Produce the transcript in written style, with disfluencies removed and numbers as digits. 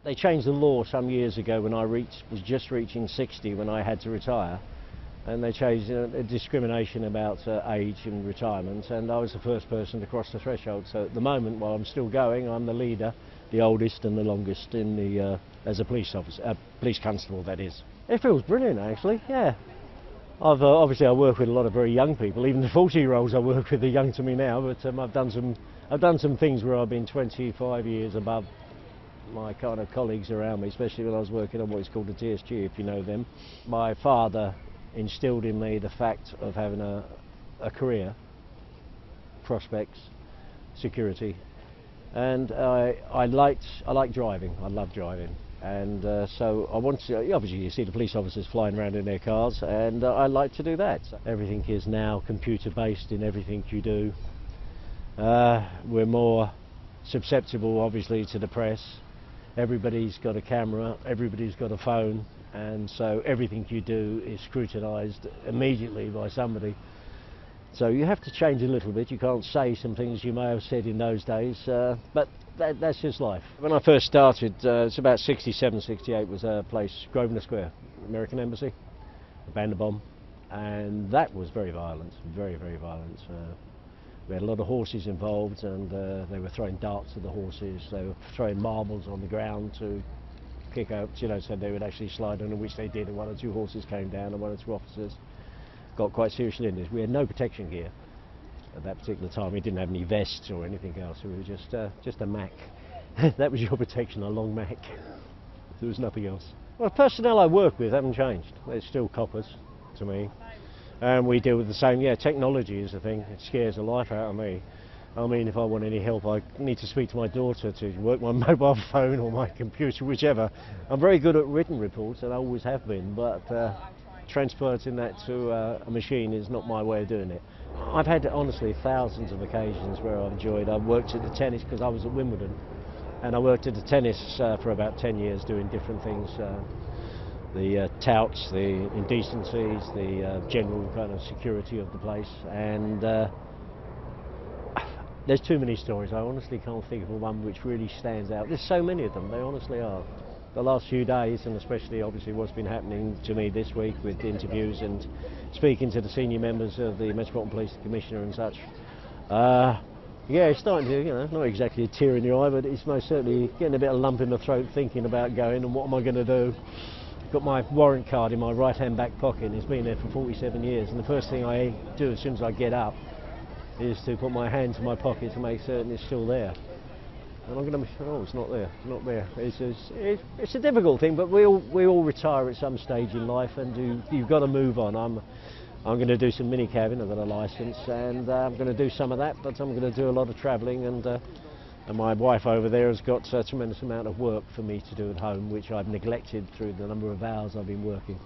They changed the law some years ago when I was just reaching 60 when I had to retire, and they changed a discrimination about age and retirement, and I was the first person to cross the threshold. So at the moment, while I'm still going, I'm the leader, the oldest and the longest in the as a police officer, police constable, that is. It feels brilliant, actually. Yeah. Obviously I work with a lot of very young people. Even the 40-year-olds I work with are young to me now. But I've done some things where I've been 25 years above my kind of colleagues around me, especially when I was working on what is called the TSG, if you know them. My father instilled in me the fact of having a career, prospects, security, and I like driving. I love driving, and so I want to. Obviously, you see the police officers flying around in their cars, and I like to do that. Everything is now computer-based in everything you do. We're more susceptible, obviously, to the press. Everybody's got a camera, everybody's got a phone, and so everything you do is scrutinised immediately by somebody. So you have to change a little bit. You can't say some things you may have said in those days, but that's just life. When I first started, it's about 67, 68, was a place, Grosvenor Square, American Embassy, a Band bomb, and that was very violent, very, very violent. We had a lot of horses involved, and they were throwing darts at the horses. They were throwing marbles on the ground to kick out, you know, so they would actually slide on them, which they did, and 1 or 2 horses came down, and 1 or 2 officers got quite seriously injured. We had no protection gear at that particular time. We didn't have any vests or anything else. We were just a Mac. That was your protection, a long Mac. There was nothing else. Well, the personnel I work with haven't changed. They're still coppers to me. And we deal with the same, technology is the thing. It scares the life out of me. I mean, if I want any help, I need to speak to my daughter to work my mobile phone or my computer, whichever. I'm very good at written reports, and I always have been, but transporting that to a machine is not my way of doing it. I've had, honestly, thousands of occasions where I've enjoyed. I've worked at the tennis because I was at Wimbledon, and I worked at the tennis for about 10 years doing different things. The touts, the indecencies, the general kind of security of the place, and there's too many stories. I honestly can't think of one which really stands out. There's so many of them, they honestly are. The last few days, and especially obviously what's been happening to me this week with interviews and speaking to the senior members of the Metropolitan Police Commissioner and such, yeah, it's starting to, not exactly a tear in your eye, but it's most certainly getting a bit of a lump in the throat thinking about going and what am I going to do. Got my warrant card in my right-hand back pocket, and it's been there for 47 years, and the first thing I do as soon as I get up is to put my hand to my pocket to make certain it's still there. And I'm going to, oh, it's not there, it's not there. It's a difficult thing, but we all retire at some stage in life, and you've got to move on. I'm going to do some mini-cabbing. I've got a licence, and I'm going to do some of that, but I'm going to do a lot of travelling, and my wife over there has got a tremendous amount of work for me to do at home, which I've neglected through the number of hours I've been working.